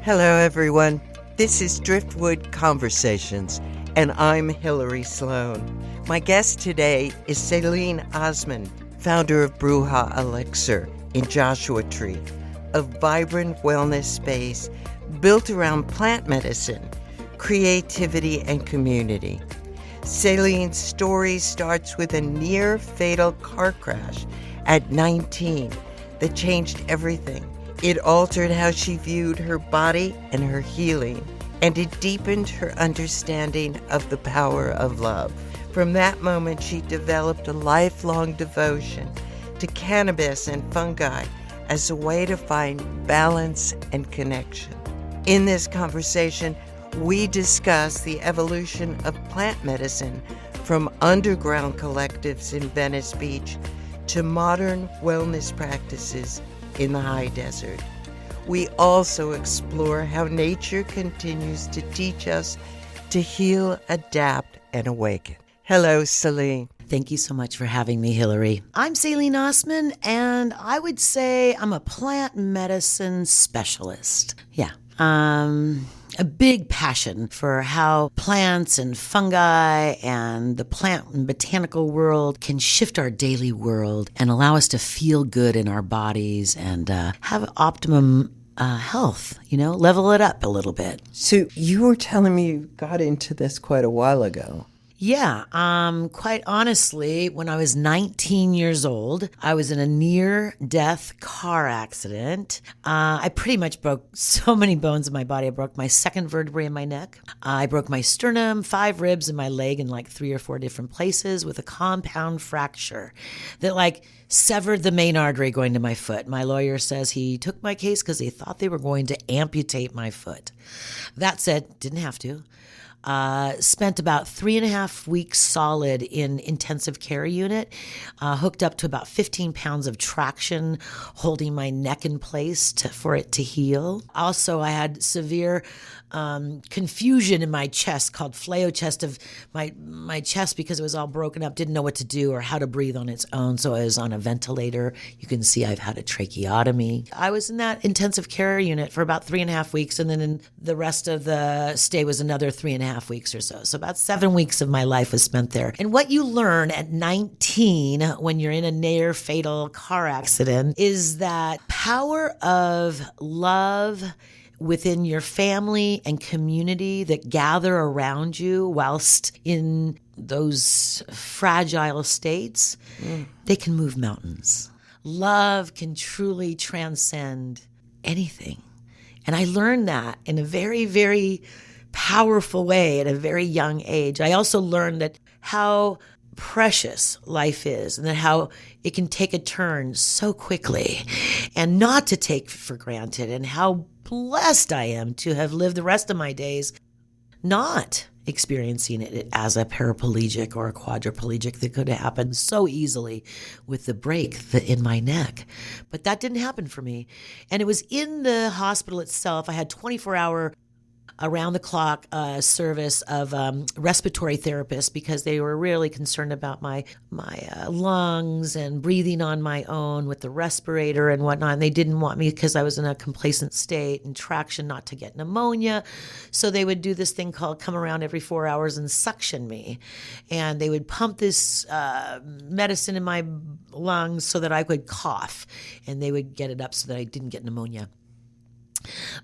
Hello, everyone. This is Driftwood Conversations, and I'm Hillary Sloan. My guest today is Sailene Ossman, founder of Bruja Elixir in Joshua Tree, a vibrant wellness space built around plant medicine, creativity, and community. Sailene's story starts with a near-fatal car crash at 19 that changed everything. It altered how she viewed her body and her healing, and it deepened her understanding of the power of love. From that moment, she developed a lifelong devotion to cannabis and fungi as a way to find balance and connection. In this conversation, we discuss the evolution of plant medicine from underground collectives in Venice Beach to modern wellness practices in the high desert. We also explore how nature continues to teach us to heal, adapt, and awaken. Hello, Sailene. Thank you so much for having me, Hillary. I'm Sailene Ossman, and I would say I'm a plant medicine specialist. Yeah. A big passion for how plants and fungi and the plant and botanical world can shift our daily world and allow us to feel good in our bodies and have optimum health, level it up a little bit. So you were telling me you got into this quite a while ago. Yeah, quite honestly, when I was 19 years old, I was in a near-death car accident. I pretty much broke so many bones in my body. I broke my second vertebrae in my neck. I broke my sternum, 5 ribs in my leg in like 3 or 4 different places with a compound fracture that severed the main artery going to my foot. My lawyer says he took my case because they thought they were going to amputate my foot. That said, didn't have to. Spent about 3.5 weeks solid in intensive care unit, hooked up to about 15 pounds of traction, holding my neck in place for it to heal. Also, I had severe confusion in my chest called fleo chest of my chest because it was all broken up, didn't know what to do or how to breathe on its own. So I was on a ventilator. You can see I've had a tracheotomy. I was in that intensive care unit for about 3.5 weeks. And then the rest of the stay was another 3.5 weeks or so. So about 7 weeks of my life was spent there. And what you learn at 19 when you're in a near fatal car accident is that power of love within your family and community that gather around you whilst in those fragile states, they can move mountains. Love can truly transcend anything. And I learned that in a very, very powerful way at a very young age. I also learned that how precious life is and that how it can take a turn so quickly and not to take for granted, and how blessed I am to have lived the rest of my days not experiencing it as a paraplegic or a quadriplegic that could have happened so easily with the break in my neck. But that didn't happen for me. And it was in the hospital itself. I had 24-hour around-the-clock service of respiratory therapists because they were really concerned about my lungs and breathing on my own with the respirator and whatnot. And they didn't want me because I was in a complacent state and traction not to get pneumonia. So they would do this thing called come around every 4 hours and suction me. And they would pump this medicine in my lungs so that I could cough. And they would get it up so that I didn't get pneumonia.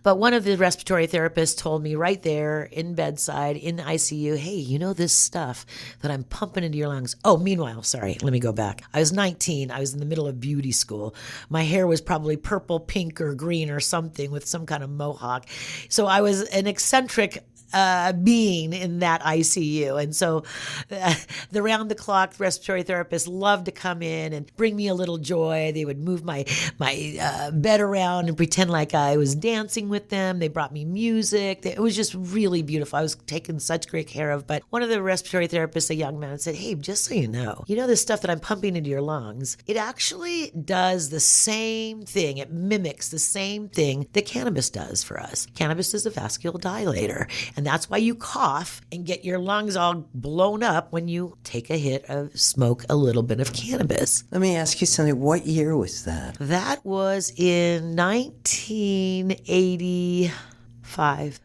But one of the respiratory therapists told me right there in bedside in the ICU, hey, you know this stuff that I'm pumping into your lungs? Oh, meanwhile, sorry, let me go back. I was 19. I was in the middle of beauty school. My hair was probably purple, pink, or green or something with some kind of mohawk. So I was an eccentric being in that ICU. And so the round-the-clock respiratory therapists loved to come in and bring me a little joy. They would move my bed around and pretend like I was dancing with them. They brought me music. It was just really beautiful. I was taken such great care of. But one of the respiratory therapists, a young man, said, hey, just so you know this stuff that I'm pumping into your lungs, it actually does the same thing. It mimics the same thing that cannabis does for us. Cannabis is a vascular dilator. And that's why you cough and get your lungs all blown up when you take a hit of smoke a little bit of cannabis. Let me ask you something. What year was that? That was in 1980. 5.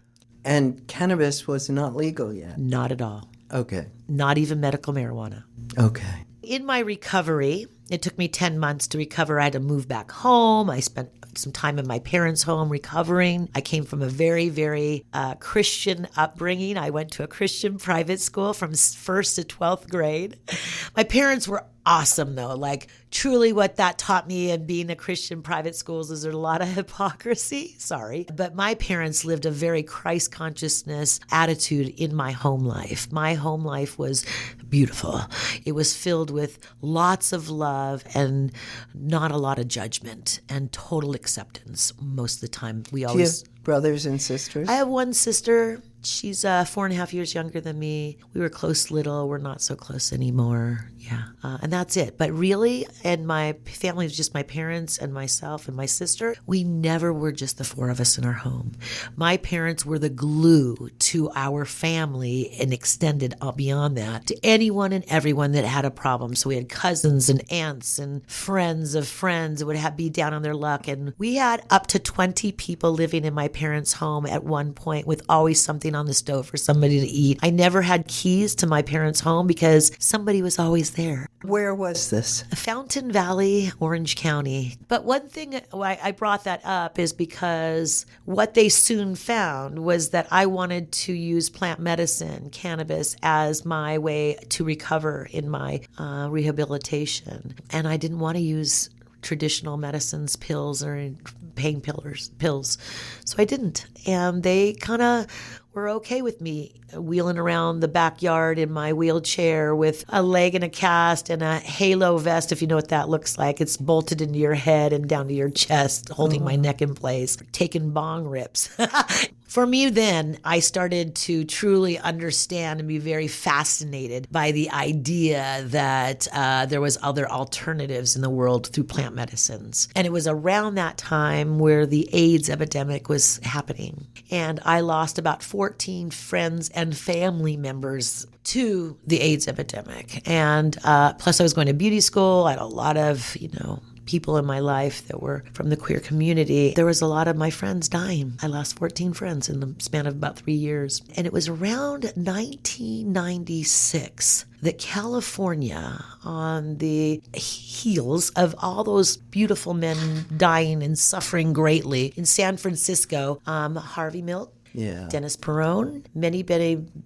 And cannabis was not legal yet? Not at all. Okay. Not even medical marijuana. Okay. In my recovery, it took me 10 months to recover. I had to move back home. I spent some time in my parents' home recovering. I came from a very, very Christian upbringing. I went to a Christian private school from 1st to 12th grade. My parents were awesome, though. Like, truly what that taught me in being a Christian private schools is there's a lot of hypocrisy. Sorry. But my parents lived a very Christ consciousness attitude in my home life. My home life was beautiful. It was filled with lots of love and not a lot of judgment and total acceptance most of the time. Do you have brothers and sisters? I have one sister. She's 4.5 years younger than me. We were close little. We're not so close anymore. Yeah. And that's it. But really, and my family was just my parents and myself and my sister. We never were just the 4 of us in our home. My parents were the glue to our family and extended beyond that to anyone and everyone that had a problem. So we had cousins and aunts and friends of friends that would be down on their luck. And we had up to 20 people living in my parents' home at one point with always something on the stove for somebody to eat. I never had keys to my parents' home because somebody was always there. Where was this? Fountain Valley, Orange County. But one thing why I brought that up is because what they soon found was that I wanted to use plant medicine, cannabis, as my way to recover in my rehabilitation. And I didn't want to use traditional medicines, pills, or pills. So I didn't. And they kind of were okay with me wheeling around the backyard in my wheelchair with a leg in a cast and a halo vest, if you know what that looks like. It's bolted into your head and down to your chest, holding my neck in place, taking bong rips. For me then, I started to truly understand and be very fascinated by the idea that there was other alternatives in the world through plant medicines. And it was around that time where the AIDS epidemic was happening. And I lost about 14 friends and family members to the AIDS epidemic. And plus I was going to beauty school. I had a lot of, people in my life that were from the queer community. There was a lot of my friends dying. I lost 14 friends in the span of about 3 years. And it was around 1996 that California, on the heels of all those beautiful men dying and suffering greatly in San Francisco, Harvey Milk, Dennis Perone, many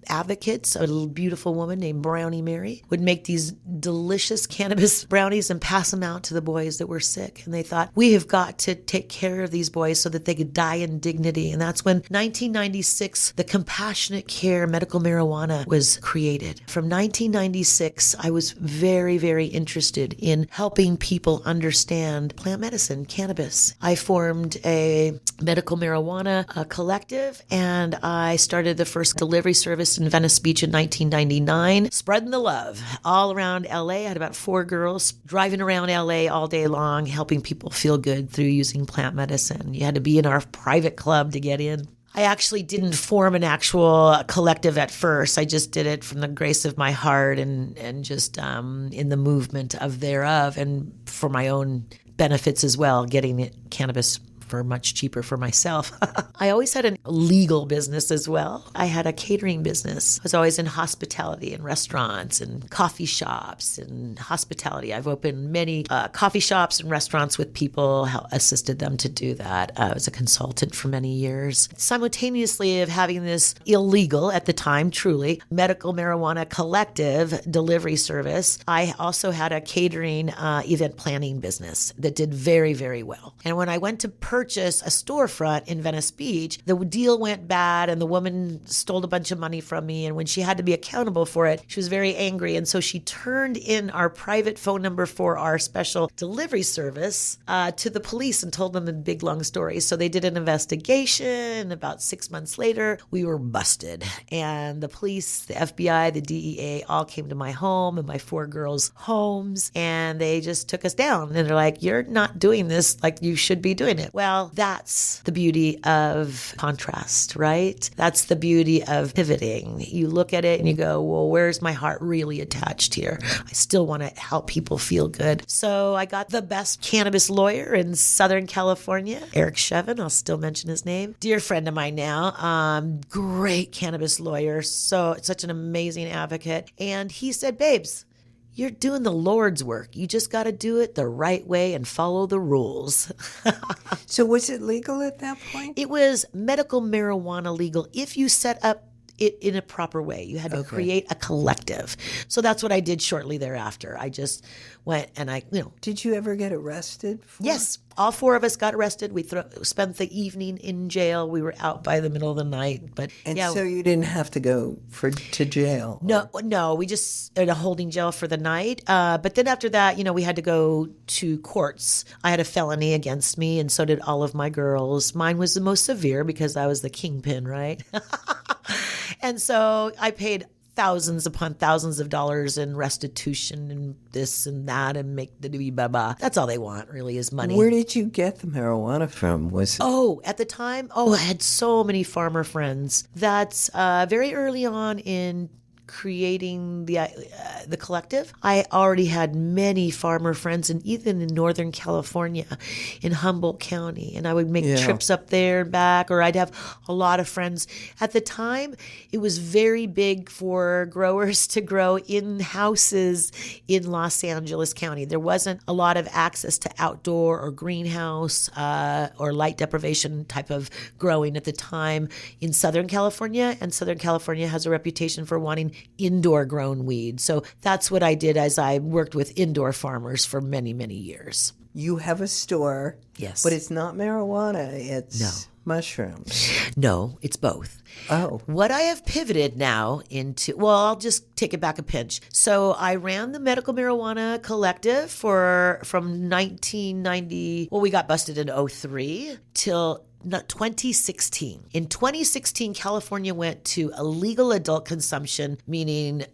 advocates, a little beautiful woman named Brownie Mary, would make these delicious cannabis brownies and pass them out to the boys that were sick. And they thought, we have got to take care of these boys so that they could die in dignity. And that's when 1996, the compassionate care medical marijuana was created. From 1996, I was very, very interested in helping people understand plant medicine, cannabis. I formed a medical marijuana collective, and I started the first delivery service in Venice Beach in 1999, spreading the love all around LA. I had about 4 girls driving around LA all day long, helping people feel good through using plant medicine. You had to be in our private club to get in. I actually didn't form an actual collective at first. I just did it from the grace of my heart and just in the movement of thereof, and for my own benefits as well, getting cannabis for much cheaper for myself. I always had a legal business as well. I had a catering business. I was always in hospitality and restaurants and coffee shops and hospitality. I've opened many coffee shops and restaurants with people, assisted them to do that. I was a consultant for many years. Simultaneously of having this illegal, at the time, truly, medical marijuana collective delivery service, I also had a catering event planning business that did very, very well. And when I went to purchase a storefront in Venice Beach, the deal went bad and the woman stole a bunch of money from me. And when she had to be accountable for it, she was very angry. And so she turned in our private phone number for our special delivery service to the police and told them the big, long story. So they did an investigation. About 6 months later, we were busted. And the police, the FBI, the DEA all came to my home and my 4 girls' homes. And they just took us down. And they're like, you're not doing this like you should be doing it. Well, Well, that's the beauty of contrast, right? That's the beauty of pivoting. You look at it and you go, well, where's my heart really attached here? I still want to help people feel good. So I got the best cannabis lawyer in Southern California, Eric Shevin. I'll still mention his name. Dear friend of mine now. Great cannabis lawyer. So such an amazing advocate. And he said, babes, you're doing the Lord's work. You just got to do it the right way and follow the rules. So was it legal at that point? It was medical marijuana legal if you set up it in a proper way. You had to create a collective. So that's what I did shortly thereafter. I just went and Did you ever get arrested? Yes. All four of us got arrested. We spent the evening in jail. We were out by the middle of the night. So you didn't have to go to jail? No. We just in a holding jail for the night. But then after that, we had to go to courts. I had a felony against me, and so did all of my girls. Mine was the most severe because I was the kingpin, right? And so I paid thousands upon thousands of dollars in restitution and this and that and make the blah. That's all they want, really, is money. Where did you get the marijuana from? At the time, I had so many farmer friends. That's very early on in creating the collective. I already had many farmer friends, and even in Northern California, in Humboldt County, and I would make trips up there and back, or I'd have a lot of friends. At the time, it was very big for growers to grow in houses in Los Angeles County. There wasn't a lot of access to outdoor or greenhouse or light deprivation type of growing at the time in Southern California, and Southern California has a reputation for wanting indoor grown weed. So that's what I did as I worked with indoor farmers for many, many years. You have a store. Yes. But it's not marijuana. It's mushrooms. No, it's both. Oh. What I have pivoted now into, I'll just take it back a pinch. So I ran the Medical Marijuana Collective from 1990. We got busted in 2003 till 2016. In 2016, California went to a legal adult consumption, meaning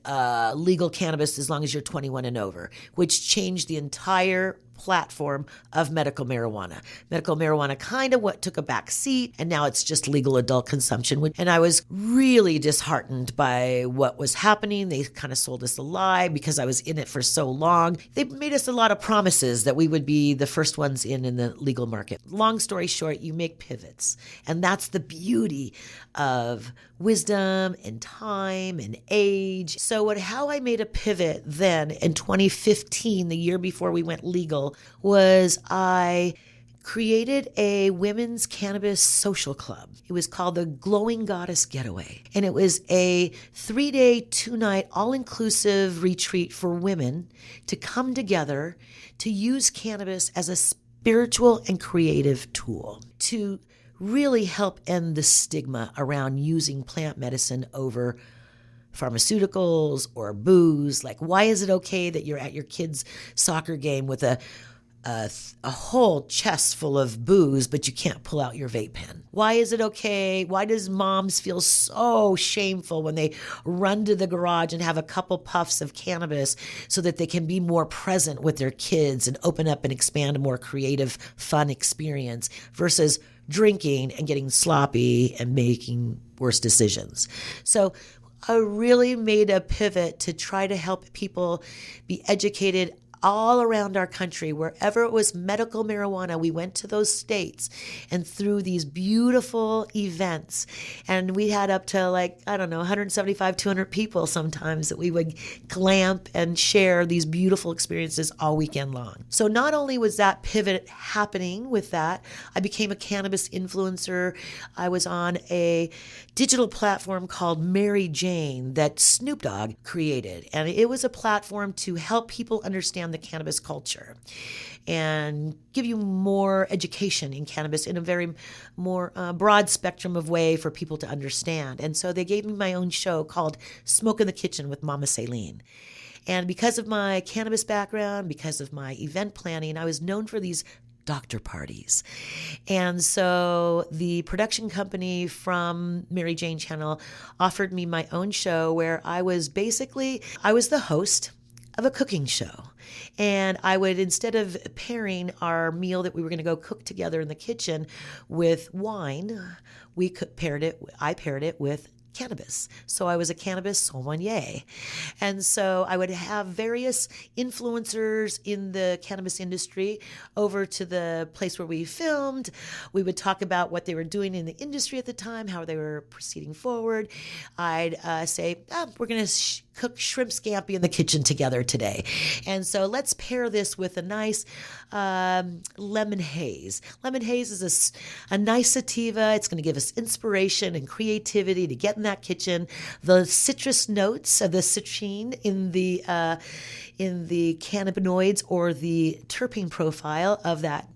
legal cannabis as long as you're 21 and over, which changed the entire platform of medical marijuana. Medical marijuana kind of took a back seat, and now it's just legal adult consumption. And I was really disheartened by what was happening. They kind of sold us a lie because I was in it for so long. They made us a lot of promises that we would be the first ones in the legal market. Long story short, you make pivots, and that's the beauty of wisdom and time and age. So how I made a pivot then in 2015, the year before we went legal, was I created a women's cannabis social club. It was called the Glowing Goddess Getaway. And it was a 3-day, 2-night, all-inclusive retreat for women to come together to use cannabis as a spiritual and creative tool to really help end the stigma around using plant medicine over pharmaceuticals or booze. Like, why is it okay that you're at your kid's soccer game with a whole chest full of booze, but you can't pull out your vape pen? Why is it okay? Why does moms feel so shameful when they run to the garage and have a couple puffs of cannabis so that they can be more present with their kids and open up and expand a more creative, fun experience versus drinking and getting sloppy and making worse decisions? So I really made a pivot to try to help people be educated all around our country. Wherever it was medical marijuana, we went to those states and through these beautiful events. And we had up to 175, 200 people sometimes that we would clamp and share these beautiful experiences all weekend long. So not only was that pivot happening with that, I became a cannabis influencer. I was on a digital platform called Mary Jane that Snoop Dogg created. And it was a platform to help people understand the cannabis culture and give you more education in cannabis in a very more broad spectrum of way for people to understand. And so they gave me my own show called Smoke in the Kitchen with Mama Sailene. And because of my cannabis background, because of my event planning, I was known for these doctor parties. And so the production company from Mary Jane Channel offered me my own show where I was the host. of a cooking show. And I would, instead of pairing our meal that we were going to go cook together in the kitchen with wine, I paired it with cannabis. So I was a cannabis sommelier. And so I would have various influencers in the cannabis industry over to the place where we filmed. We would talk about what they were doing in the industry at the time, how they were proceeding forward. I'd say, we're going to cook shrimp scampi in the kitchen together today. And so let's pair this with a nice lemon haze. Lemon haze is a nice sativa. It's going to give us inspiration and creativity to get in that kitchen. The citrus notes of the citrine in the cannabinoids or the terpene profile of that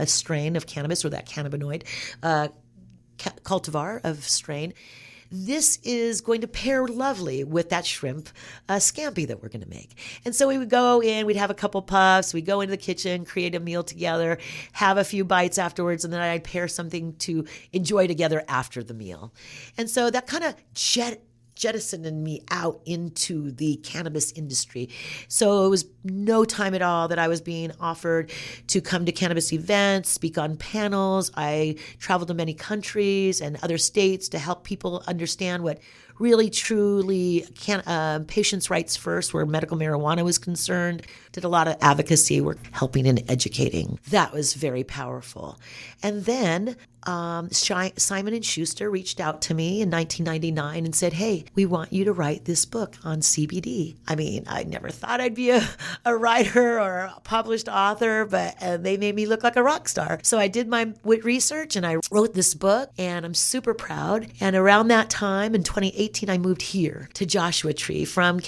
strain of cannabis or that cannabinoid cultivar of strain. This is going to pair lovely with that shrimp scampi that we're going to make. And so we would go in, we'd have a couple puffs, we'd go into the kitchen, create a meal together, have a few bites afterwards, and then I'd pair something to enjoy together after the meal. And so that kind of jettisoned me out into the cannabis industry. So it was no time at all that I was being offered to come to cannabis events, speak on panels. I traveled to many countries and other states to help people understand what really, truly patients' rights first, where medical marijuana was concerned. Did a lot of advocacy work, helping and educating. That was very powerful. And then Simon & Schuster reached out to me in 1999 and said, hey, we want you to write this book on CBD. I mean, I never thought I'd be a writer or a published author, but they made me look like a rock star. So I did my research and I wrote this book, and I'm super proud. And around that time in 2018, I moved here to Joshua Tree from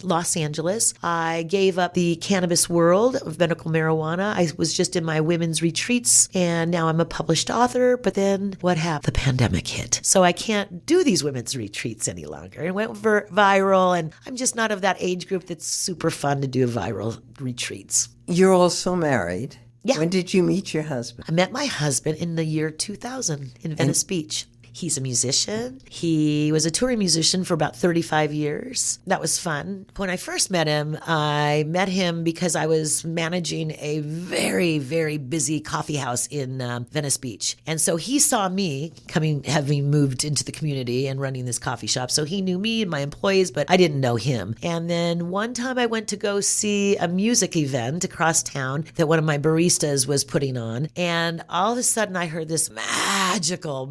Los Angeles. I gave up the cannabis world of medical marijuana. I was just in my women's retreats, and now I'm a published author. But then what happened? The pandemic hit. So I can't do these women's retreats any longer. It went viral, and I'm just not of that age group that's super fun to do viral retreats. You're also married. Yeah. When did you meet your husband? I met my husband in the year 2000 in Venice Beach. He's a musician. He was a touring musician for about 35 years. That was fun. When I first met him because I was managing a very, very busy coffee house in Venice Beach. And so he saw me having moved into the community and running this coffee shop. So he knew me and my employees, but I didn't know him. And then one time I went to go see a music event across town that one of my baristas was putting on. And all of a sudden I heard this magical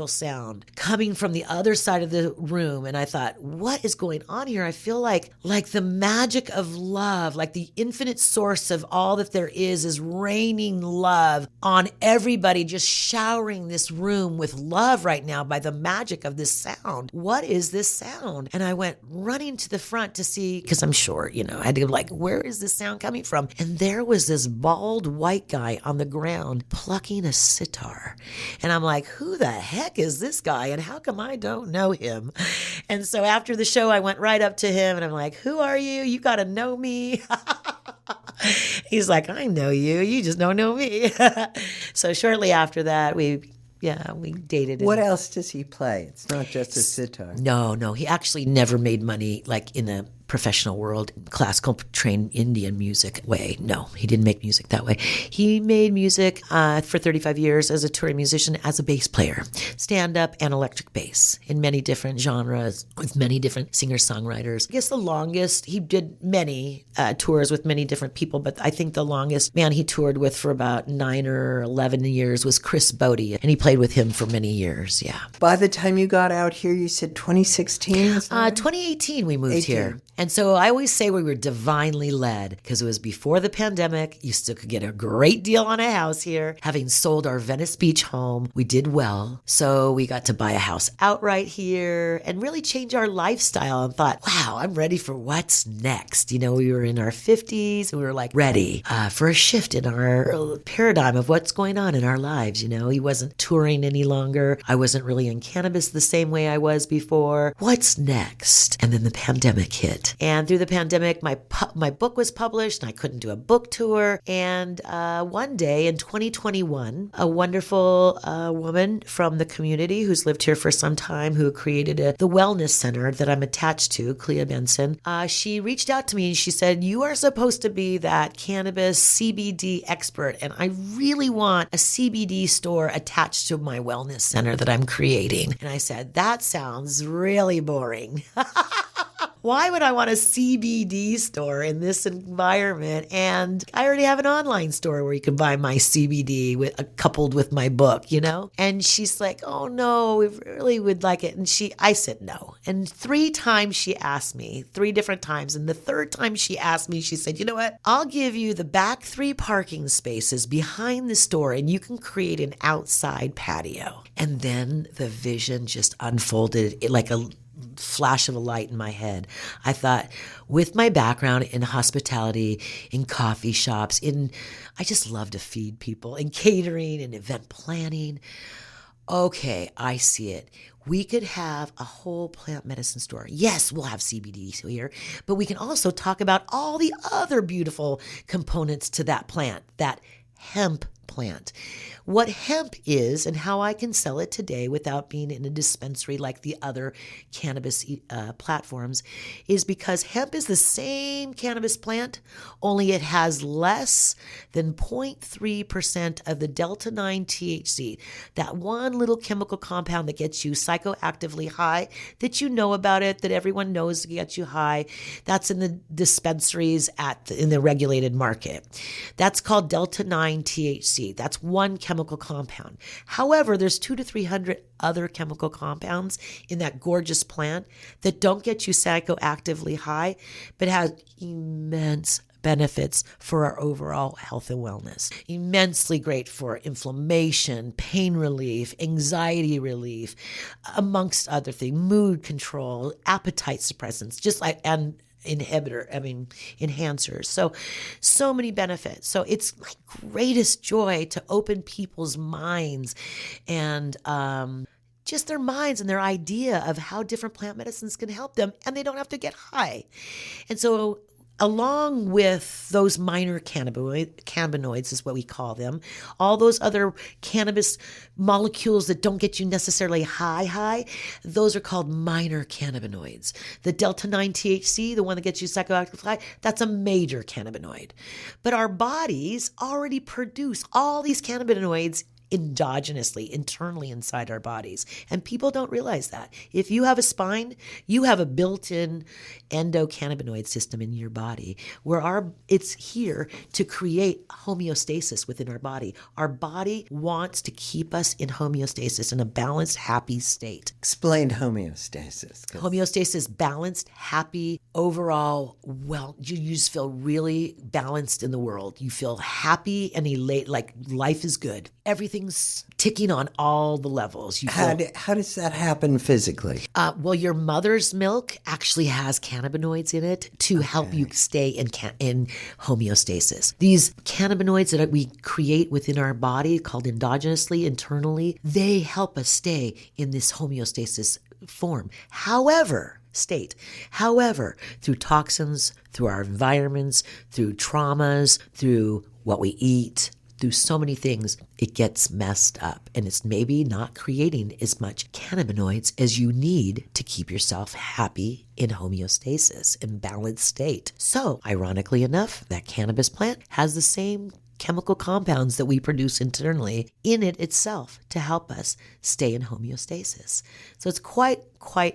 sound coming from the other side of the room. And I thought, what is going on here? I feel like the magic of love, like the infinite source of all that there is raining love on everybody, just showering this room with love right now by the magic of this sound. What is this sound? And I went running to the front to see, because I'm short, I had to go where is this sound coming from? And there was this bald white guy on the ground plucking a sitar. And I'm like, who the heck is this guy, and how come I don't know him? And so after the show, I went right up to him and I'm like, who are you? You got to know me. He's like, I know you. You just don't know me. So shortly after that, we dated. What else does he play? It's not just a sitar. No. He actually never made money in a professional world, classical trained Indian music way. No, he didn't make music that way. He made music for 35 years as a touring musician, as a bass player, stand-up and electric bass in many different genres with many different singer-songwriters. I guess the longest, he did many tours with many different people, but I think the longest man he toured with for about 9 or 11 years was Chris Bodie, and he played with him for many years, yeah. By the time you got out here, you said 2016? 2018 we moved here. And so I always say we were divinely led, because it was before the pandemic. You still could get a great deal on a house here. Having sold our Venice Beach home, we did well. So we got to buy a house outright here and really change our lifestyle, and thought, wow, I'm ready for what's next. We were in our 50s and we were ready for a shift in our paradigm of what's going on in our lives. He wasn't touring any longer. I wasn't really in cannabis the same way I was before. What's next? And then the pandemic hit. it. And through the pandemic, my book was published and I couldn't do a book tour. And one day in 2021, a wonderful woman from the community who's lived here for some time, who created the wellness center that I'm attached to, Clea Benson, she reached out to me and she said, "You are supposed to be that cannabis CBD expert, and I really want a CBD store attached to my wellness center that I'm creating." And I said, "That sounds really boring." Why would I want a CBD store in this environment? And I already have an online store where you can buy my CBD coupled with my book, you know? And she's like, "Oh no, we really would like it." And I said no. And 3 times she asked me, 3 different times. And the third time she asked me, she said, "You know what? I'll give you the back 3 parking spaces behind the store and you can create an outside patio." And then the vision just unfolded like a flash of a light in my head. I thought, with my background in hospitality, in coffee shops, I just love to feed people, in catering and event planning. Okay, I see it. We could have a whole plant medicine store. Yes, we'll have CBD here, but we can also talk about all the other beautiful components to that plant, that hemp plant. What hemp is and how I can sell it today without being in a dispensary like the other cannabis platforms is because hemp is the same cannabis plant, only it has less than 0.3% of the delta-9 THC, that one little chemical compound that gets you psychoactively high, that you know about it, that everyone knows gets you high. That's in the dispensaries in the regulated market. That's called delta-9 THC. That's one chemical compound. However, there's 200 to 300 other chemical compounds in that gorgeous plant that don't get you psychoactively high, but have immense benefits for our overall health and wellness. Immensely great for inflammation, pain relief, anxiety relief, amongst other things, mood control, appetite suppressants, enhancers. So many benefits. So it's my greatest joy to open people's minds and just their minds and their idea of how different plant medicines can help them, and they don't have to get high. And so along with those minor cannabinoids is what we call them, all those other cannabis molecules that don't get you necessarily high, those are called minor cannabinoids. The delta-9 THC, the one that gets you psychoactive high, that's a major cannabinoid. But our bodies already produce all these cannabinoids endogenously, internally inside our bodies. And people don't realize that. If you have a spine, you have a built-in endocannabinoid system in your body where it's here to create homeostasis within our body. Our body wants to keep us in homeostasis, in a balanced, happy state. Explain homeostasis. Homeostasis, balanced, happy, overall, you just feel really balanced in the world. You feel happy and elate, like life is good. Everything's ticking on all the levels. How does that happen physically? Well, your mother's milk actually has cannabinoids in it to help you stay in homeostasis. These cannabinoids that we create within our body, called endogenously, internally, they help us stay in this homeostasis form. However, through toxins, through our environments, through traumas, through what we eat, through so many things, it gets messed up, and it's maybe not creating as much cannabinoids as you need to keep yourself happy in homeostasis, in balanced state. So, ironically enough, that cannabis plant has the same chemical compounds that we produce internally in it itself to help us stay in homeostasis. So it's quite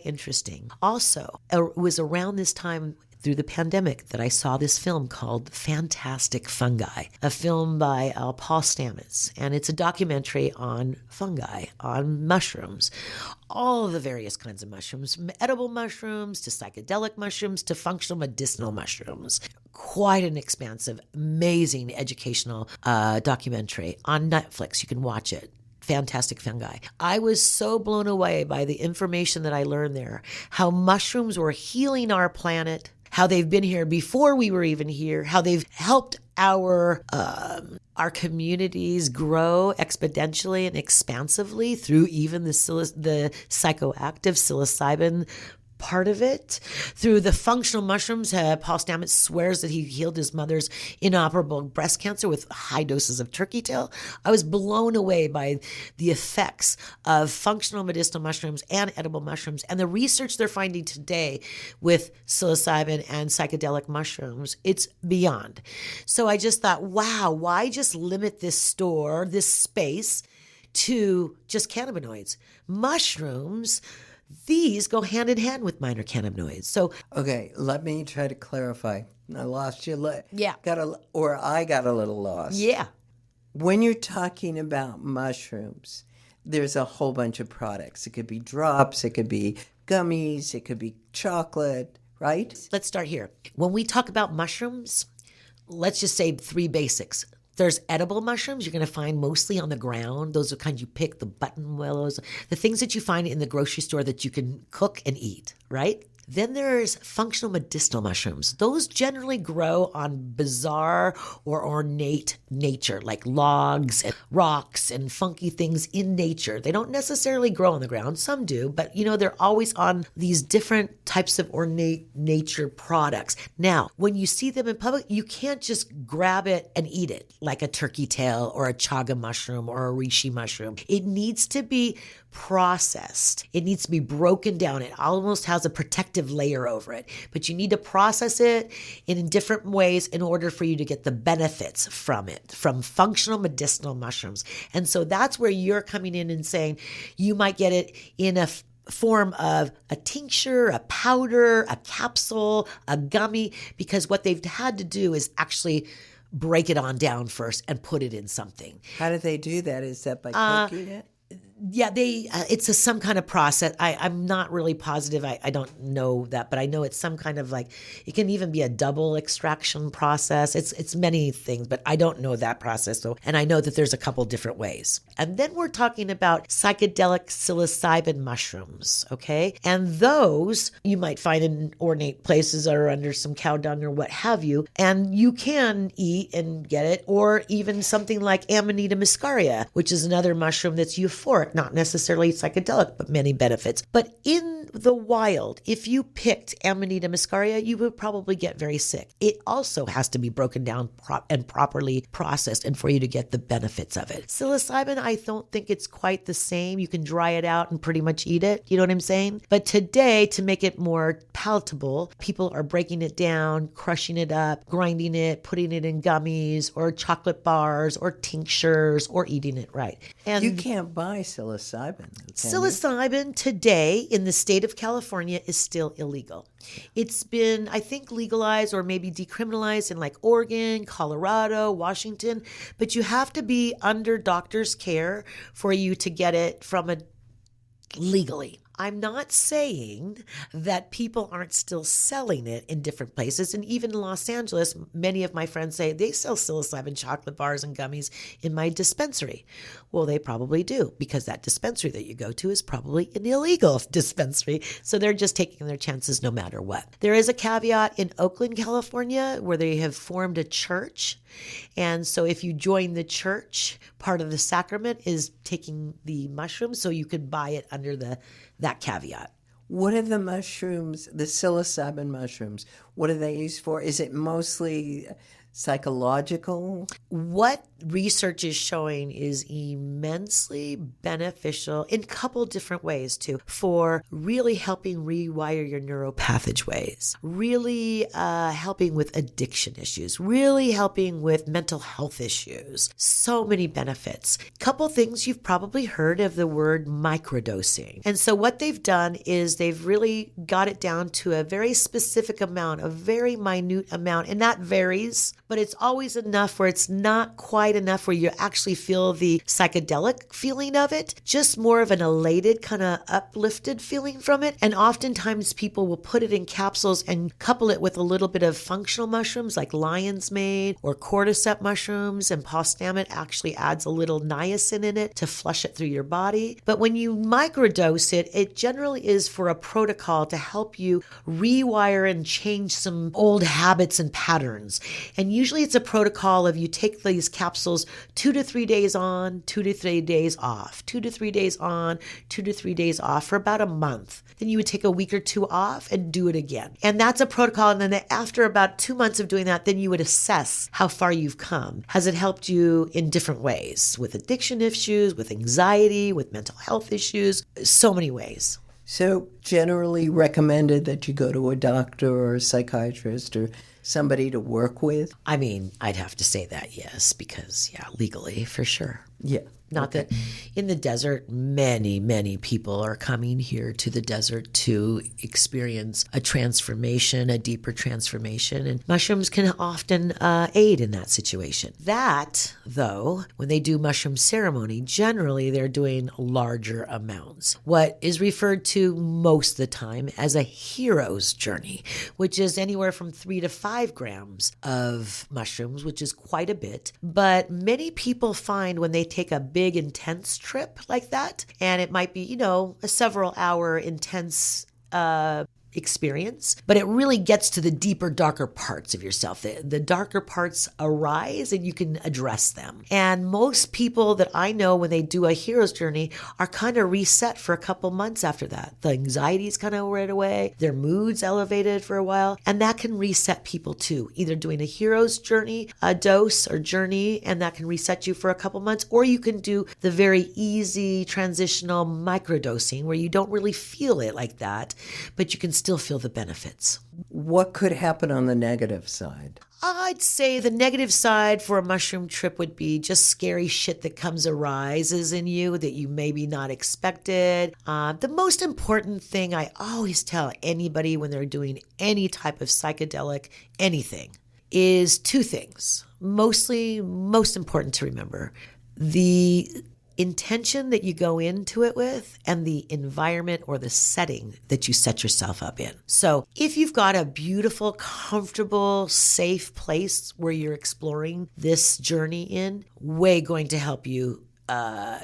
interesting. Also, it was around this time through the pandemic that I saw this film called Fantastic Fungi, a film by Paul Stamets. And it's a documentary on fungi, on mushrooms, all of the various kinds of mushrooms, from edible mushrooms to psychedelic mushrooms to functional medicinal mushrooms. Quite an expansive, amazing educational documentary on Netflix. You can watch it. Fantastic Fungi. I was so blown away by the information that I learned there, how mushrooms were healing our planet, how they've been here before we were even here, how they've helped our communities grow exponentially and expansively through even the psychoactive psilocybin part of it. Through the functional mushrooms, Paul Stamets swears that he healed his mother's inoperable breast cancer with high doses of turkey tail. I was blown away by the effects of functional medicinal mushrooms and edible mushrooms and the research they're finding today with psilocybin and psychedelic mushrooms. It's beyond. So I just thought, wow, why just limit this space to just cannabinoids? Mushrooms, these go hand in hand with minor cannabinoids. So, okay, let me try to clarify. I lost you. Yeah. I got a little lost. Yeah. When you're talking about mushrooms, there's a whole bunch of products. It could be drops, it could be gummies, it could be chocolate, right? Let's start here. When we talk about mushrooms, let's just say three basics. There's edible mushrooms you're going to find mostly on the ground. Those are the kinds you pick, the button willows, the things that you find in the grocery store that you can cook and eat, right? Then there's functional medicinal mushrooms. Those generally grow on bizarre or ornate nature, like logs and rocks and funky things in nature. They don't necessarily grow on the ground. Some do, but they're always on these different types of ornate nature products. Now, when you see them in public, you can't just grab it and eat it like a turkey tail or a chaga mushroom or a reishi mushroom. It needs to be processed. It needs to be broken down. It almost has a protective layer over it, but you need to process it in different ways in order for you to get the benefits from it, from functional medicinal mushrooms. And so that's where you're coming in and saying you might get it in a form of a tincture, a powder, a capsule, a gummy, because what they've had to do is actually break it on down first and put it in something. How do they do that? Is that by cooking it? Yeah, it's some kind of process. I'm not really positive. I don't know that, but I know it's some kind of it can even be a double extraction process. It's many things, but I don't know that process though. And I know that there's a couple different ways. And then we're talking about psychedelic psilocybin mushrooms, okay? And those you might find in ornate places or under some cow dung or what have you. And you can eat and get it, or even something like Amanita muscaria, which is another mushroom that's euphoric. Not necessarily psychedelic, but many benefits. But in the wild, if you picked Amanita muscaria, you would probably get very sick. It also has to be broken down and properly processed and for you to get the benefits of it. Psilocybin, I don't think it's quite the same. You can dry it out and pretty much eat it. You know what I'm saying? But today, to make it more palatable, people are breaking it down, crushing it up, grinding it, putting it in gummies or chocolate bars or tinctures or eating it right. And you can't buy psilocybin. Psilocybin today in the state of California is still illegal. It's been, I think, legalized or maybe decriminalized in Oregon, Colorado, Washington, but you have to be under doctor's care for you to get it from legally. I'm not saying that people aren't still selling it in different places. And even in Los Angeles, many of my friends say they sell psilocybin chocolate bars and gummies in my dispensary. Well, they probably do, because that dispensary that you go to is probably an illegal dispensary. So they're just taking their chances no matter what. There is a caveat in Oakland, California, where they have formed a church. And so if you join the church, part of the sacrament is taking the mushrooms, so you could buy it under that caveat. What are the mushrooms, the psilocybin mushrooms, what are they used for? Is it mostly psychological? What research is showing is immensely beneficial in a couple different ways too, for really helping rewire your neuropathoways, really helping with addiction issues, really helping with mental health issues. So many benefits. Couple things you've probably heard of the word microdosing. And so what they've done is they've really got it down to a very specific amount, a very minute amount, and that varies, but it's always enough where it's not quite enough where you actually feel the psychedelic feeling of it, just more of an elated, kind of uplifted feeling from it. And oftentimes people will put it in capsules and couple it with a little bit of functional mushrooms like lion's mane or cordyceps mushrooms. And Paul Stamets actually adds a little niacin in it to flush it through your body. But when you microdose it, it generally is for a protocol to help you rewire and change some old habits and patterns. And usually it's a protocol of you take these capsules 2 to 3 days on, 2 to 3 days off, 2 to 3 days on, 2 to 3 days off for about a month. Then you would take a week or two off and do it again. And that's a protocol. And then after about 2 months of doing that, then you would assess how far you've come. Has it helped you in different ways? With addiction issues, with anxiety, with mental health issues, so many ways. So generally recommended that you go to a doctor or a psychiatrist or somebody to work with? I mean, I'd have to say that, yes, because, legally, for sure. Yeah. Not that in the desert, many, many people are coming here to the desert to experience a transformation, a deeper transformation, and mushrooms can often aid in that situation. That, though, when they do mushroom ceremony, generally they're doing larger amounts. What is referred to most of the time as a hero's journey, which is anywhere from 3 to 5 grams of mushrooms, which is quite a bit. But many people find when they take a big intense trip like that, and it might be, a several hour intense experience, but it really gets to the deeper, darker parts of yourself. The darker parts arise and you can address them. And most people that I know when they do a hero's journey are kind of reset for a couple months after that. The anxiety's kind of right away, their mood's elevated for a while, and that can reset people too. Either doing a hero's journey, a dose or journey, and that can reset you for a couple months, or you can do the very easy transitional microdosing where you don't really feel it like that, but you can still feel the benefits. What could happen on the negative side? I'd say the negative side for a mushroom trip would be just scary shit that arises in you that you maybe not expected. The most important thing I always tell anybody when they're doing any type of psychedelic anything is 2 things. Most important to remember. The intention that you go into it with and the environment or the setting that you set yourself up in. So if you've got a beautiful, comfortable, safe place where you're exploring this journey in, way going to help you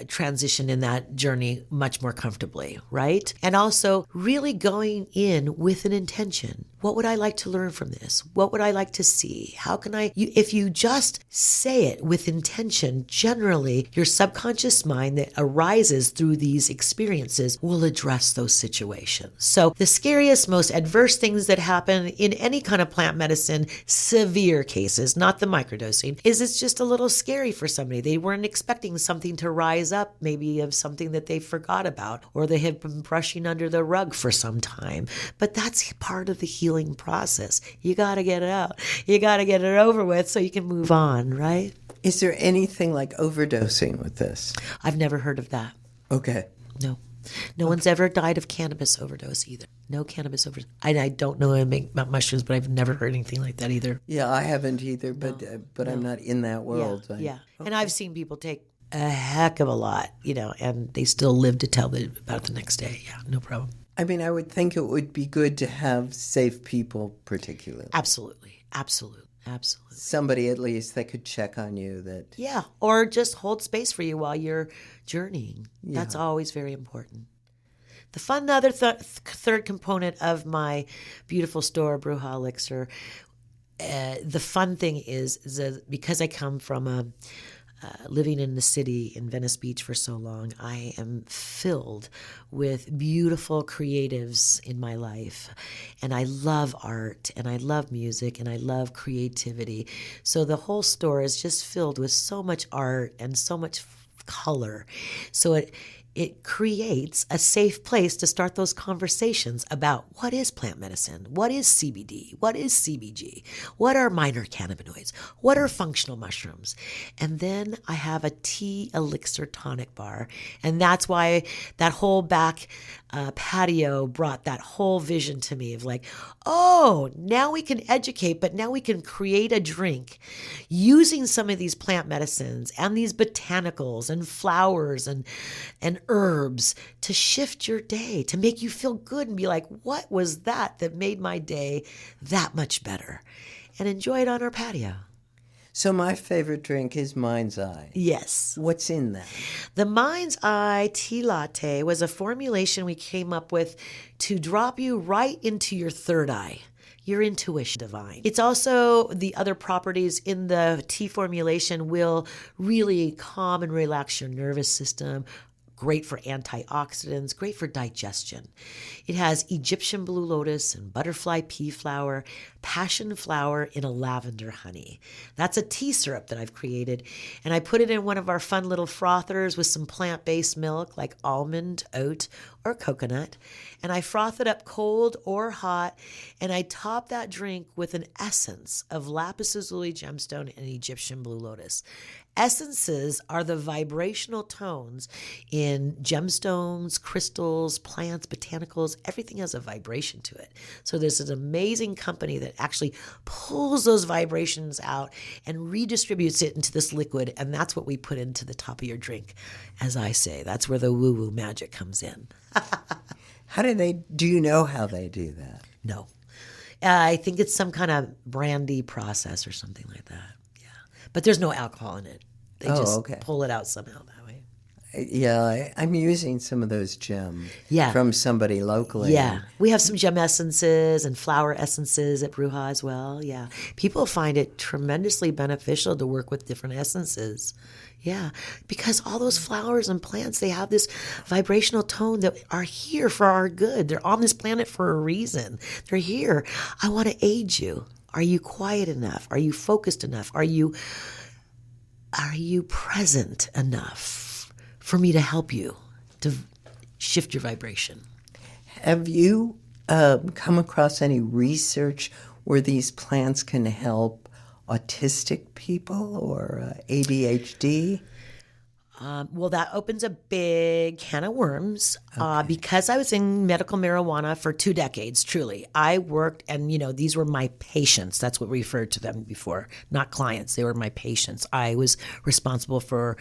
transition in that journey much more comfortably, right? And also really going in with an intention. What would I like to learn from this? What would I like to see? How can if you just say it with intention, generally your subconscious mind that arises through these experiences will address those situations. So the scariest, most adverse things that happen in any kind of plant medicine, severe cases, not the microdosing, is it's just a little scary for somebody. They weren't expecting something to rise up, maybe of something that they forgot about, or they have been brushing under the rug for some time. But that's part of the healing process. You got to get it out. You got to get it over with so you can move on, right? Is there anything like overdosing with this? I've never heard of that. Okay. No. No one's ever died of cannabis overdose either. No cannabis overdose. I don't know anything about mushrooms, but I've never heard anything like that either. Yeah, I haven't either, but I'm not in that world. Yeah. Okay. And I've seen people take a heck of a lot, and they still live to tell about the next day. Yeah, no problem. I mean, I would think it would be good to have safe people, particularly. Absolutely. Somebody at least that could check on you. Yeah, or just hold space for you while you're journeying. Yeah. That's always very important. The fun other third component of my beautiful store, Bruja Elixir, the fun thing is that because I come from living in the city in Venice Beach for so long, I am filled with beautiful creatives in my life. And I love art, and I love music, and I love creativity. So the whole store is just filled with so much art and so much color. So it creates a safe place to start those conversations about what is plant medicine, what is CBD, what is CBG, what are minor cannabinoids, what are functional mushrooms. And then I have a tea elixir tonic bar. And that's why that whole back patio brought that whole vision to me of like, oh, now we can educate, but now we can create a drink using some of these plant medicines and these botanicals and flowers and herbs to shift your day, to make you feel good and be like, what was that made my day that much better? And enjoy it on our patio. So my favorite drink is Mind's Eye. Yes. What's in that? The Mind's Eye tea latte was a formulation we came up with to drop you right into your third eye. your intuition divine. It's also the other properties in the tea formulation will really calm and relax your nervous system. Great for antioxidants, great for digestion. It has Egyptian blue lotus and butterfly pea flower, passion flower in a lavender honey. That's a tea syrup that I've created. And I put it in one of our fun little frothers with some plant-based milk like almond, oat, or coconut. And I froth it up cold or hot. And I top that drink with an essence of lapis lazuli gemstone and Egyptian blue lotus. Essences are the vibrational tones in gemstones, crystals, plants, botanicals. Everything has a vibration to it. So there's an amazing company that actually pulls those vibrations out and redistributes it into this liquid. And that's what we put into the top of your drink. As I say, that's where the woo-woo magic comes in. Do you know how they do that? No. I think it's some kind of brandy process or something like that. But there's no alcohol in it. They just pull it out somehow that way. Yeah, I'm using some of those gems Yeah. from somebody locally. Yeah. We have some gem essences and flower essences at Bruja as well. Yeah. People find it tremendously beneficial to work with different essences. Yeah. Because all those flowers and plants, they have this vibrational tone that are here for our good. They're on this planet for a reason. They're here. I want to aid you. Are you quiet enough? Are you focused enough? Are you present enough for me to help you to shift your vibration? Have you come across any research where these plants can help autistic people or ADHD? Well, that opens a big can of worms. Because I was in medical marijuana for 2 decades, truly. I worked, and these were my patients. That's what we referred to them before, not clients. They were my patients. I was responsible for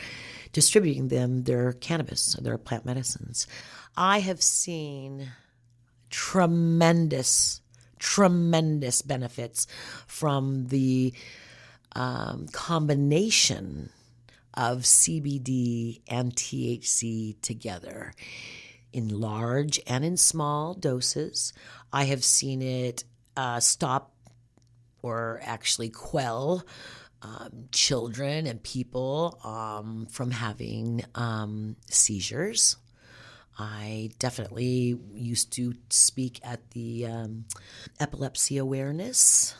distributing them their cannabis, their plant medicines. I have seen tremendous benefits from the combination of CBD and THC together in large and in small doses. I have seen it stop or actually quell children and people from having seizures. I definitely used to speak at the epilepsy awareness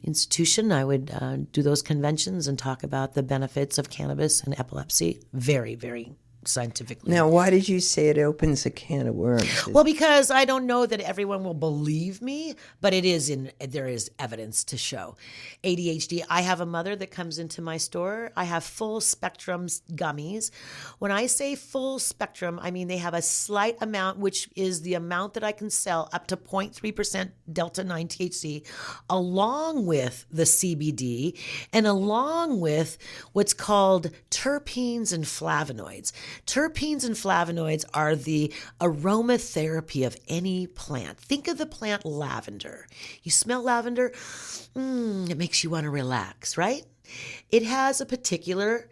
institution. I would do those conventions and talk about the benefits of cannabis and epilepsy very, very scientifically. Now, why did you say it opens a can of worms? Well, because I don't know that everyone will believe me, but there is evidence to show. ADHD, I have a mother that comes into my store. I have full spectrum gummies. When I say full spectrum, I mean they have a slight amount, which is the amount that I can sell, up to 0.3% Delta 9 THC, along with the CBD and along with what's called terpenes and flavonoids. Terpenes and flavonoids are the aromatherapy of any plant. Think of the plant lavender. You smell lavender, it makes you want to relax, right? It has a particular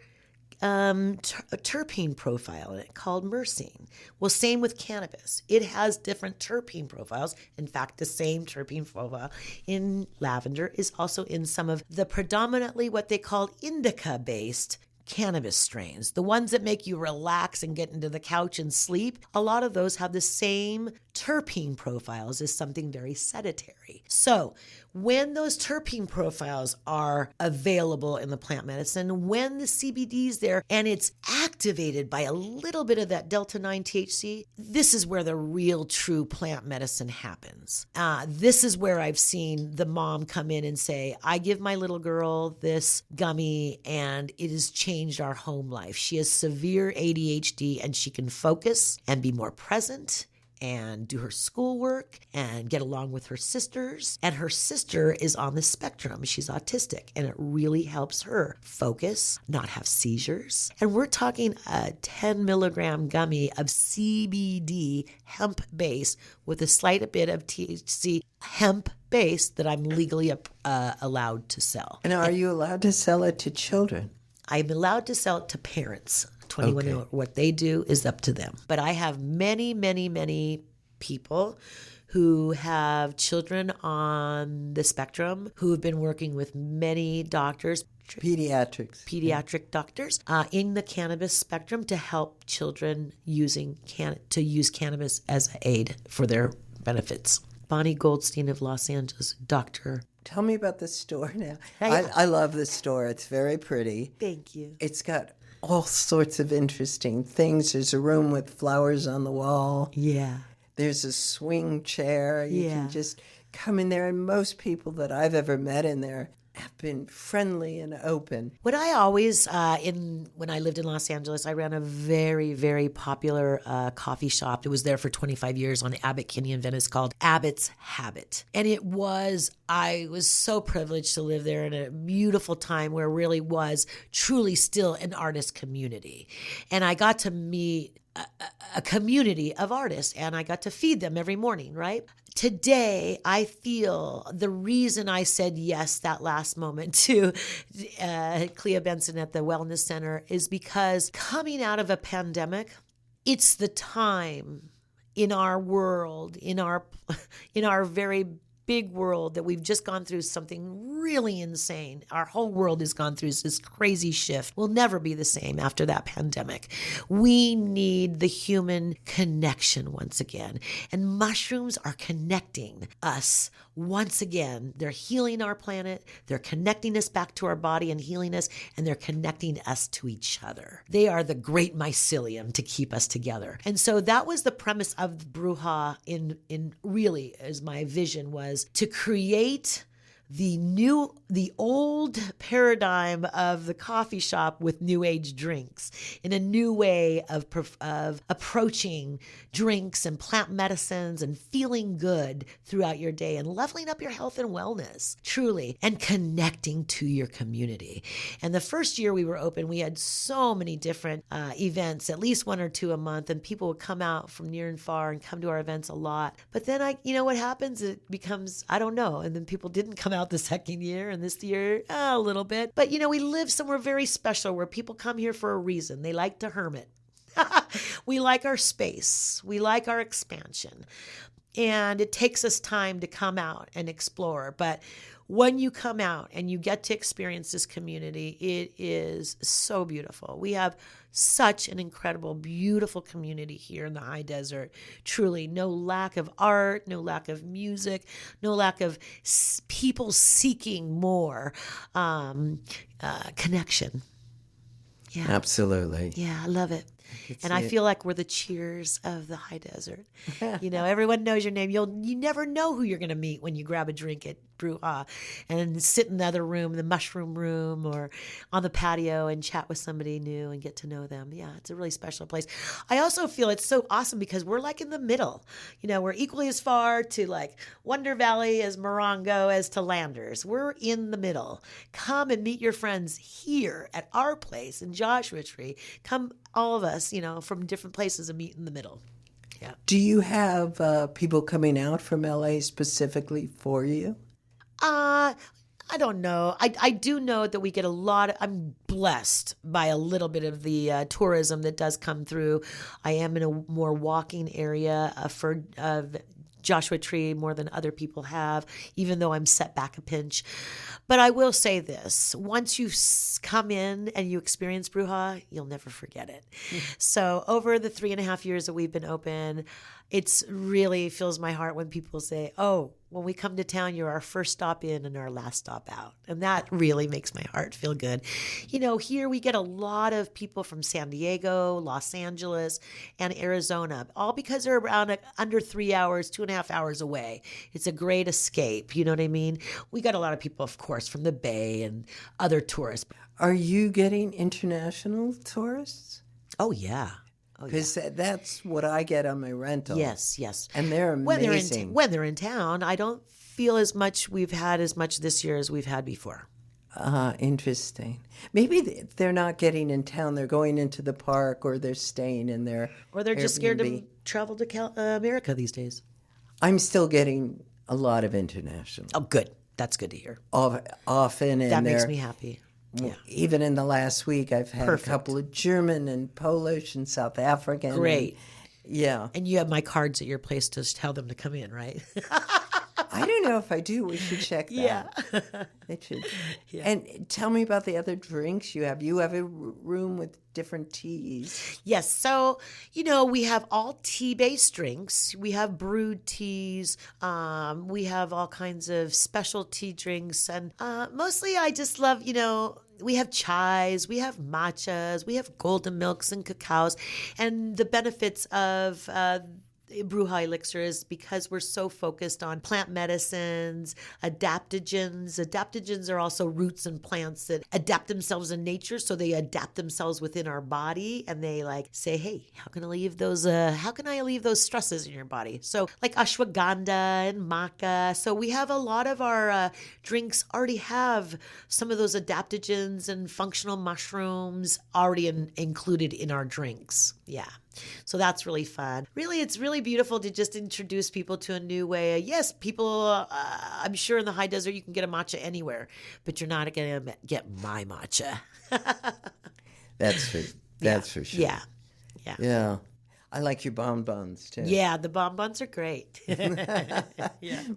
terpene profile in it called myrcene. Well, same with cannabis. It has different terpene profiles. In fact, the same terpene profile in lavender is also in some of the predominantly what they call indica-based cannabis strains, the ones that make you relax and get into the couch and sleep. A lot of those have the same terpene profiles as something very sedentary. So when those terpene profiles are available in the plant medicine, when the CBD is there and it's activated by a little bit of that Delta 9 THC, this is where the real true plant medicine happens. This is where I've seen the mom come in and say, I give my little girl this gummy and it has changed our home life. She has severe ADHD and she can focus and be more present and do her schoolwork and get along with her sisters. And her sister is on the spectrum. She's autistic, and it really helps her focus, not have seizures. And we're talking a 10 milligram gummy of CBD hemp base with a slight bit of THC hemp base that I'm legally allowed to sell. And are you allowed to sell it to children? I'm allowed to sell it to parents. 21 What they do is up to them. But I have many, many, many people who have children on the spectrum, who have been working with many doctors, pediatric doctors in the cannabis spectrum to help children use cannabis as an aid for their benefits. Bonnie Goldstein of Los Angeles, doctor. Tell me about the store now. Yeah. I love the store. It's very pretty. Thank you. It's got all sorts of interesting things. There's a room with flowers on the wall. Yeah. There's a swing chair. You Yeah. can just come in there, and most people that I've ever met in there have been friendly and open. What I always, when I lived in Los Angeles, I ran a very, very popular coffee shop. It was there for 25 years on Abbot Kinney in Venice called Abbott's Habit. And I was so privileged to live there in a beautiful time where it really was truly still an artist community. And I got to meet a community of artists, and I got to feed them every morning, right? Today, I feel the reason I said yes that last moment to Clea Benson at the Wellness Center is because coming out of a pandemic, it's the time in our world, in our very big world, that we've just gone through something really insane. Our whole world has gone through this crazy shift. We'll never be the same after that pandemic. We need the human connection once again. And mushrooms are connecting us once again. They're healing our planet. They're connecting us back to our body and healing us. And they're connecting us to each other. They are the great mycelium to keep us together. And so that was the premise of Bruja in really, as my vision was, to create the old paradigm of the coffee shop with new age drinks in a new way of approaching drinks and plant medicines and feeling good throughout your day and leveling up your health and wellness, truly, and connecting to your community. And the first year we were open, we had so many different events, at least one or two a month, and people would come out from near and far and come to our events a lot. But then what happens? It becomes, I don't know. And then people didn't come out the second year, and this year a little bit. But we live somewhere very special where people come here for a reason. They like to hermit. We like our space. We like our expansion. And it takes us time to come out and explore. But when you come out and you get to experience this community, it is so beautiful. We have such an incredible, beautiful community here in the high desert. Truly, no lack of art, no lack of music, no lack of people seeking more connection. Yeah. Absolutely. Yeah, I love it. And I feel like we're the cheers of the high desert. Everyone knows your name. You never know who you're going to meet when you grab a drink at Bruja and sit in the other room, the mushroom room, or on the patio and chat with somebody new and get to know them. Yeah, it's a really special place. I also feel it's so awesome because we're like in the middle. We're equally as far to like Wonder Valley as Morongo as to Landers. We're in the middle. Come and meet your friends here at our place in Joshua Tree. Come, all of us, from different places, and meet in the middle. Yeah. Do you have people coming out from LA specifically for you? I don't know. I do know that we get I'm blessed by a little bit of the tourism that does come through. I am in a more walking area for Joshua Tree more than other people have, even though I'm set back a pinch. But I will say this, once you come in and you experience Bruja, you'll never forget it. So over the 3.5 years that we've been open, it's really fills my heart when people say, oh, when we come to town, you're our first stop in and our last stop out. And that really makes my heart feel good. Here we get a lot of people from San Diego, Los Angeles, and Arizona, all because they're around under 3 hours, 2.5 hours away. It's a great escape. You know what I mean? We got a lot of people, of course, from the Bay and other tourists. Are you getting international tourists? Oh, yeah. Because that's what I get on my rental. Yes. And they're amazing. When they're in town, I don't feel we've had as much this year as we've had before. Interesting. Maybe they're not getting in town. They're going into the park, or they're staying in their Or they're just scared to Airbnb. travel to America these days. I'm still getting a lot of international. Oh, good. That's good to hear. Often. And That makes me happy. Yeah. Even in the last week, I've had Perfect. a couple of German and Polish and South African. Great. Yeah. And you have my cards at your place to tell them to come in, right? I don't know if I do. We should check that. Yeah. It should. Yeah. And tell me about the other drinks you have. You have a room with different teas. Yes. So, we have all tea-based drinks. We have brewed teas. We have all kinds of specialty drinks. And mostly I just love, we have chais, we have matchas, we have golden milks and cacaos. And the benefits of Bruja Elixir is because we're so focused on plant medicines, adaptogens. Adaptogens are also roots and plants that adapt themselves in nature, so they adapt themselves within our body, and they say, "Hey, how can I alleviate those stresses in your body?" So, like ashwagandha and maca. So we have a lot of our drinks already have some of those adaptogens and functional mushrooms already included in our drinks. Yeah. So that's really fun. Really, it's really beautiful to just introduce people to a new way. Yes, people, I'm sure in the high desert you can get a matcha anywhere, but you're not going to get my matcha. That's for sure. Yeah. Yeah. I like your bonbons too. Yeah, the bonbons are great. Yeah.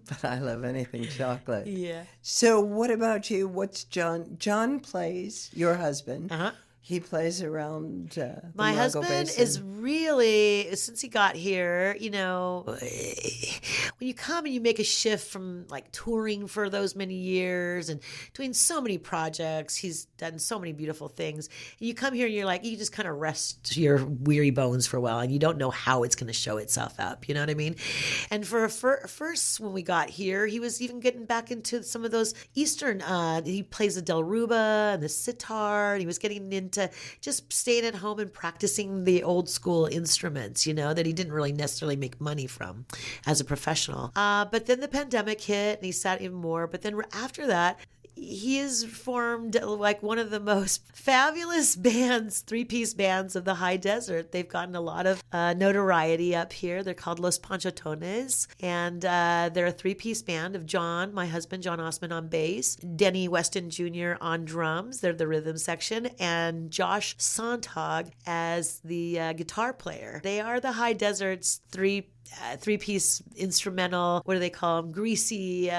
But I love anything chocolate. Yeah. So what about you? What's John? John plays, your husband. Uh-huh. He plays around the My Mago husband Basin. is really, since he got here, when you come and you make a shift from like touring for those many years and doing so many projects, he's done so many beautiful things. And you come here and you're like, you just kind of rest your weary bones for a while and you don't know how it's going to show itself up. You know what I mean? And for first, when we got here, he was even getting back into some of those Eastern, he plays the delruba and the sitar, and he was getting into just staying at home and practicing the old school instruments, that he didn't really necessarily make money from as a professional. But then the pandemic hit and he sat even more. But then after that, he has formed like one of the most fabulous bands, 3-piece bands of the high desert. They've gotten a lot of notoriety up here. They're called Los Panchotones, and they're a 3-piece band of John, my husband, John Ossman on bass, Denny Weston Jr. on drums. They're the rhythm section, and Josh Sontag as the guitar player. They are the high desert's three-piece instrumental, what do they call them? Greasy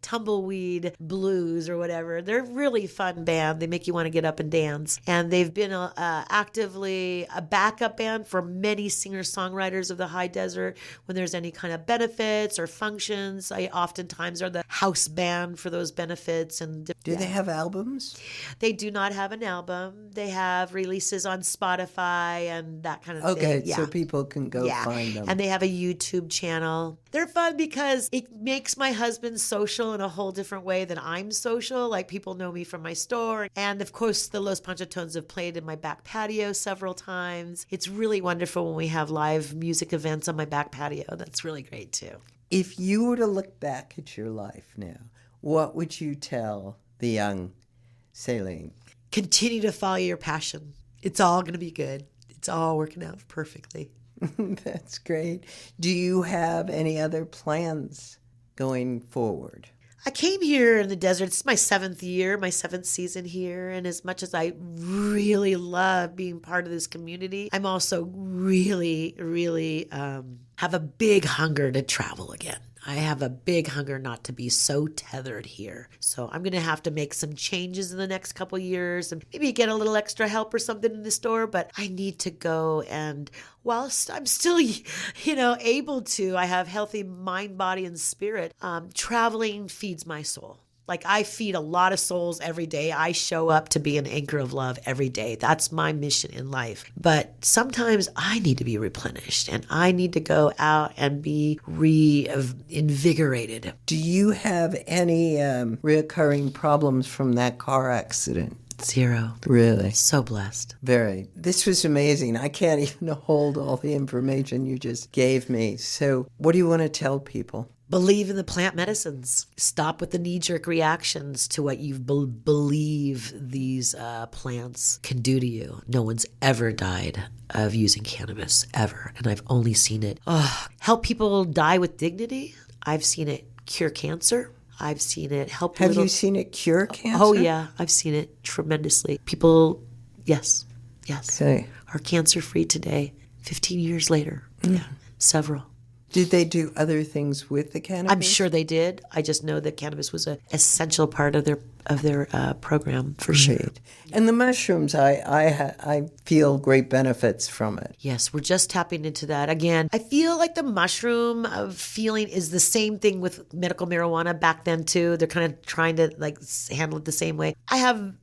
tumbleweed blues or whatever. They're really fun band. They make you want to get up and dance. And they've been actively a backup band for many singer-songwriters of the high desert. When there's any kind of benefits or functions, I oftentimes are the house band for those benefits. And do they have albums? They do not have an album. They have releases on Spotify and that kind of thing. Okay, so people can go find them. And they have a YouTube channel. They're fun because it makes my husband social in a whole different way than I'm social. Like, people know me from my store. And of course, the Los Panchotones have played in my back patio several times. It's really wonderful when we have live music events on my back patio. That's really great too. If you were to look back at your life now, what would you tell the young Sailene? Continue to follow your passion. It's all going to be good. It's all working out perfectly. That's great. Do you have any other plans going forward? I came here in the desert. It's my 7th year, my 7th season here. And as much as I really love being part of this community, I'm also really, really have a big hunger to travel again. I have a big hunger not to be so tethered here. So I'm going to have to make some changes in the next couple years and maybe get a little extra help or something in the store. But I need to go, and whilst I'm still, able to, I have healthy mind, body, and spirit. Traveling feeds my soul. Like, I feed a lot of souls every day. I show up to be an anchor of love every day. That's my mission in life. But sometimes I need to be replenished and I need to go out and be reinvigorated. Do you have any reoccurring problems from that car accident? Zero. Really? So blessed. Very. This was amazing. I can't even hold all the information you just gave me. So what do you want to tell people? Believe in the plant medicines. Stop with the knee-jerk reactions to what you believe these plants can do to you. No one's ever died of using cannabis, ever. And I've only seen it help people die with dignity. I've seen it cure cancer. I've seen it help Have you seen it cure cancer? Oh, yeah. I've seen it tremendously. People, yes, Okay. are cancer-free today, 15 years later. Yeah, several. Did they do other things with the cannabis? I'm sure they did. I just know that cannabis was an essential part of their program for sure. And the mushrooms, I feel great benefits from it. Yes, we're just tapping into that. Again, I feel like the mushroom feeling is the same thing with medical marijuana back then too. They're kind of trying to like handle it the same way. I have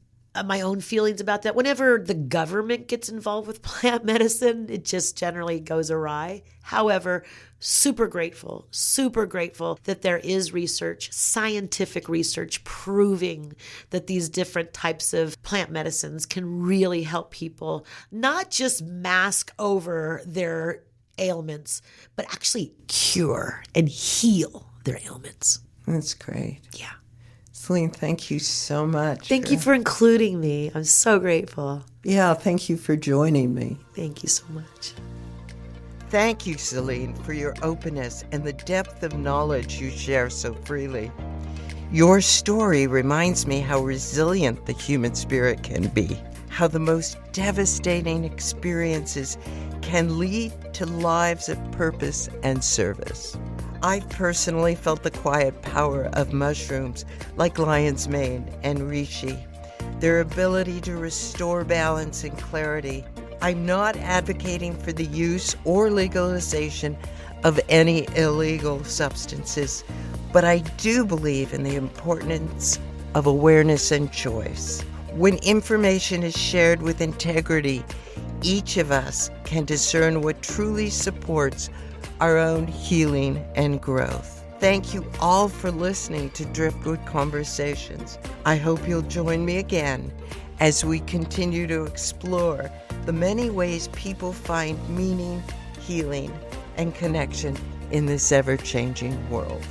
my own feelings about that. Whenever the government gets involved with plant medicine, it just generally goes awry. However, super grateful that there is research, scientific research proving that these different types of plant medicines can really help people not just mask over their ailments, but actually cure and heal their ailments. That's great. Yeah. Sailene, thank you so much. Thank you for including me. I'm so grateful. Yeah, thank you for joining me. Thank you so much. Thank you, Sailene, for your openness and the depth of knowledge you share so freely. Your story reminds me how resilient the human spirit can be, how the most devastating experiences can lead to lives of purpose and service. I've personally felt the quiet power of mushrooms like lion's mane and reishi, their ability to restore balance and clarity. I'm not advocating for the use or legalization of any illegal substances, but I do believe in the importance of awareness and choice. When information is shared with integrity, each of us can discern what truly supports our own healing and growth. Thank you all for listening to Driftwood Conversations. I hope you'll join me again as we continue to explore the many ways people find meaning, healing, and connection in this ever-changing world.